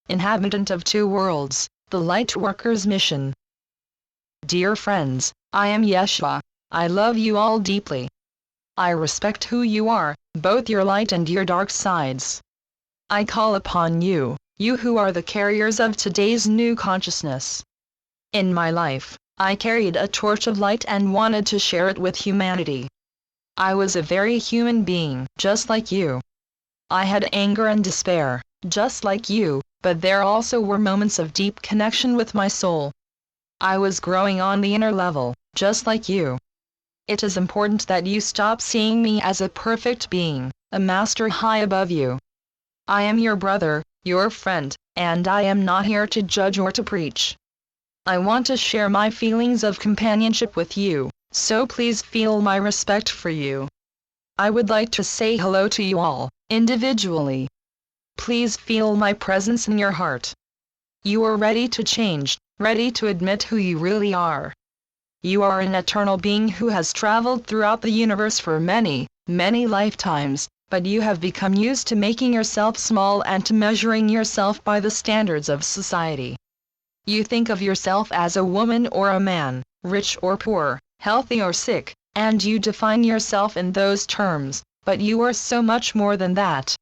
Inhabitant of two worlds, the Lightworker's mission. Dear friends, I am Jeshua. I love you all deeply. I respect who you are, both your light and your dark sides. I call upon you, you who are the carriers of today's new consciousness. In my life, I carried a torch of light and wanted to share it with humanity. I was a very human being, just like you. I had anger and despair, just like you, but there also were moments of deep connection with my soul. I was growing on the inner level, just like you. It is important that you stop seeing me as a perfect being, a master high above you. I am your brother, your friend, and I am not here to judge or to preach. I want to share my feelings of companionship with you, so please feel my respect for you. I would like to say hello to you all, individually. Please feel my presence in your heart. You are ready to change, ready to admit who you really are. You are an eternal being who has traveled throughout the universe for many, many lifetimes, but you have become used to making yourself small and to measuring yourself by the standards of society. You think of yourself as a woman or a man, rich or poor, healthy or sick, and you define yourself in those terms, but you are so much more than that.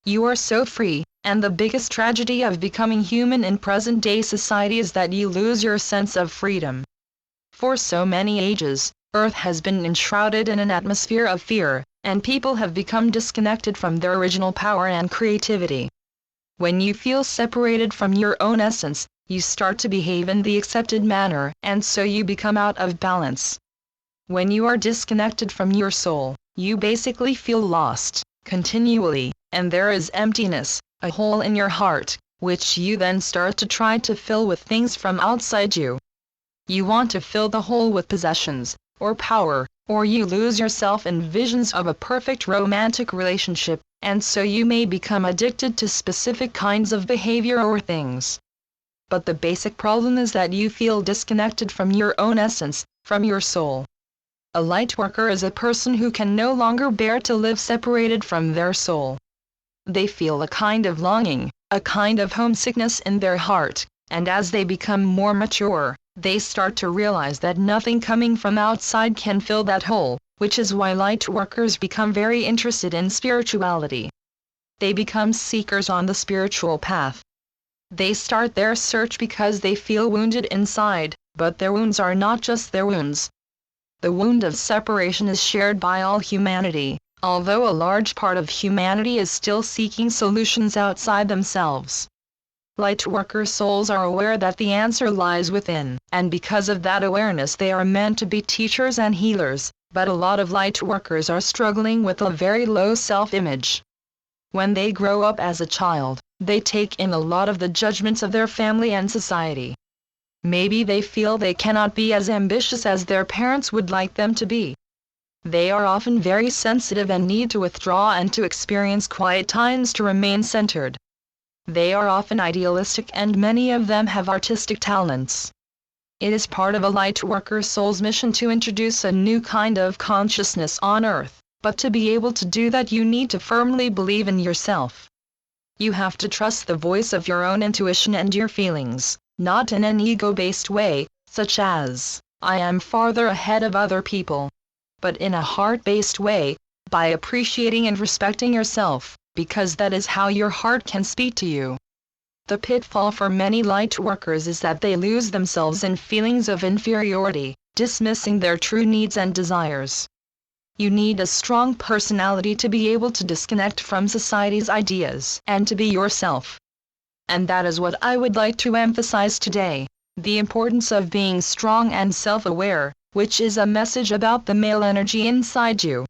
You are so free, and the biggest tragedy of becoming human in present-day society is that you lose your sense of freedom. For so many ages, Earth has been enshrouded in an atmosphere of fear, and people have become disconnected from their original power and creativity. When you feel separated from your own essence, you start to behave in the accepted manner, and so you become out of balance. When you are disconnected from your soul, you basically feel lost, continually, and there is emptiness, a hole in your heart, which you then start to try to fill with things from outside you. You want to fill the hole with possessions, or power, or you lose yourself in visions of a perfect romantic relationship, and so you may become addicted to specific kinds of behavior or things. But the basic problem is that you feel disconnected from your own essence, from your soul. A lightworker is a person who can no longer bear to live separated from their soul. They feel a kind of longing, a kind of homesickness in their heart, and as they become more mature, they start to realize that nothing coming from outside can fill that hole, which is why lightworkers become very interested in spirituality. They become seekers on the spiritual path. They start their search because they feel wounded inside, but their wounds are not just their wounds. The wound of separation is shared by all humanity, although a large part of humanity is still seeking solutions outside themselves. Lightworker souls are aware that the answer lies within, and because of that awareness they are meant to be teachers and healers, but a lot of lightworkers are struggling with a very low self-image. When they grow up as a child, they take in a lot of the judgments of their family and society. Maybe they feel they cannot be as ambitious as their parents would like them to be. They are often very sensitive and need to withdraw and to experience quiet times to remain centered. They are often idealistic and many of them have artistic talents. It is part of a lightworker soul's mission to introduce a new kind of consciousness on Earth, but to be able to do that you need to firmly believe in yourself. You have to trust the voice of your own intuition and your feelings, not in an ego-based way, such as, I am farther ahead of other people, but in a heart-based way, by appreciating and respecting yourself, because that is how your heart can speak to you. The pitfall for many lightworkers is that they lose themselves in feelings of inferiority, dismissing their true needs and desires. You need a strong personality to be able to disconnect from society's ideas and to be yourself. And that is what I would like to emphasize today, the importance of being strong and self-aware, which is a message about the male energy inside you.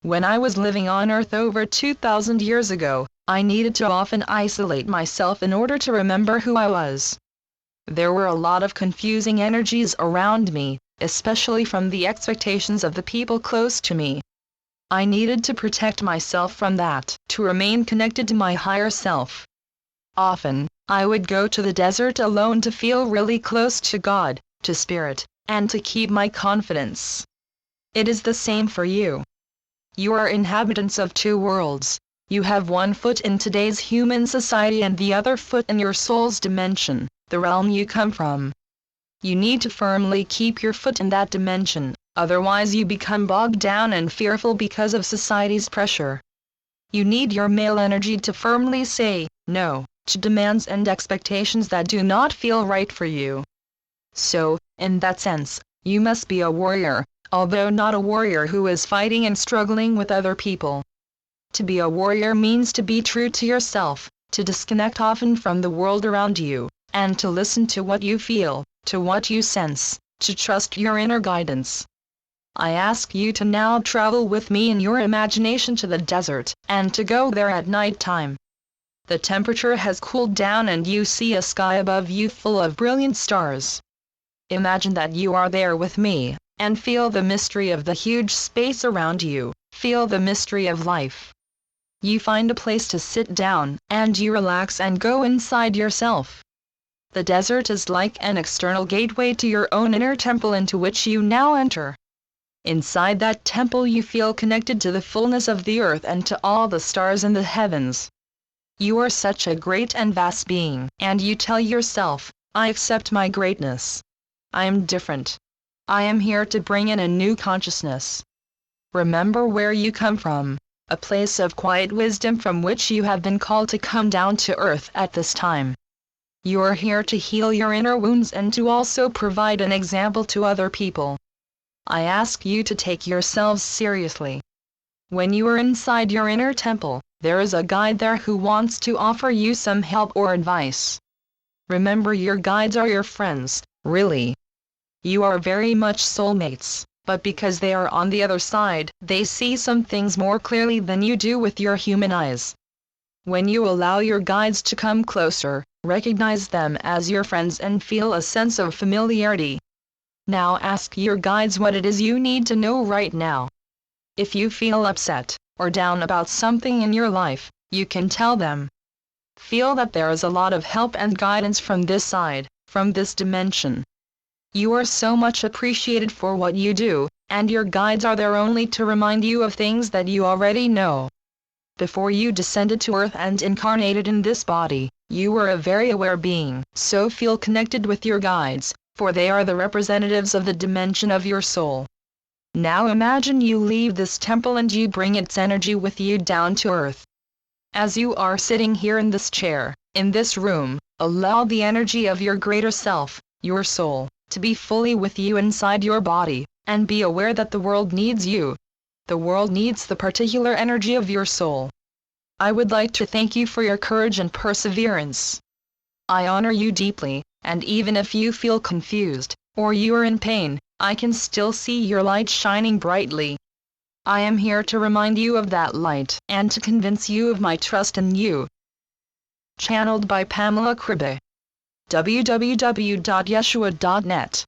When I was living on Earth over 2,000 years ago, I needed to often isolate myself in order to remember who I was. There were a lot of confusing energies around me, especially from the expectations of the people close to me. I needed to protect myself from that, to remain connected to my higher self. Often, I would go to the desert alone to feel really close to God, to Spirit, and to keep my confidence. It is the same for you. You are inhabitants of two worlds, You have one foot in today's human society and the other foot in your soul's dimension, the realm you come from. You need to firmly keep your foot in that dimension, otherwise you become bogged down and fearful because of society's pressure. You need your male energy to firmly say no to demands and expectations that do not feel right for you. So, in that sense, you must be a warrior, although not a warrior who is fighting and struggling with other people. To be a warrior means to be true to yourself, to disconnect often from the world around you, and to listen to what you feel, to what you sense, to trust your inner guidance. I ask you to now travel with me in your imagination to the desert, and to go there at night time. The temperature has cooled down and you see a sky above you full of brilliant stars. Imagine that you are there with me, and feel the mystery of the huge space around you, feel the mystery of life. You find a place to sit down, and you relax and go inside yourself. The desert is like an external gateway to your own inner temple into which you now enter. Inside that temple you feel connected to the fullness of the earth and to all the stars in the heavens. You are such a great and vast being, and you tell yourself, I accept my greatness. I am different. I am here to bring in a new consciousness. Remember where you come from, a place of quiet wisdom from which you have been called to come down to earth at this time. You are here to heal your inner wounds and to also provide an example to other people. I ask you to take yourselves seriously. When you are inside your inner temple, there is a guide there who wants to offer you some help or advice. Remember, your guides are your friends, really. You are very much soulmates, but because they are on the other side, they see some things more clearly than you do with your human eyes. When you allow your guides to come closer, recognize them as your friends and feel a sense of familiarity. Now ask your guides what it is you need to know right now. If you feel upset or down about something in your life, you can tell them. Feel that there is a lot of help and guidance from this side, from this dimension. You are so much appreciated for what you do, and your guides are there only to remind you of things that you already know. Before you descended to earth and incarnated in this body, you were a very aware being, so feel connected with your guides, for they are the representatives of the dimension of your soul. Now imagine you leave this temple and you bring its energy with you down to earth. As you are sitting here in this chair, in this room, allow the energy of your greater self, your soul, to be fully with you inside your body, and be aware that the world needs you. The world needs the particular energy of your soul. I would like to thank you for your courage and perseverance. I honor you deeply, and even if you feel confused, or you are in pain, I can still see your light shining brightly. I am here to remind you of that light and to convince you of my trust in you. Channeled by Pamela Kribbe. www.yeshua.net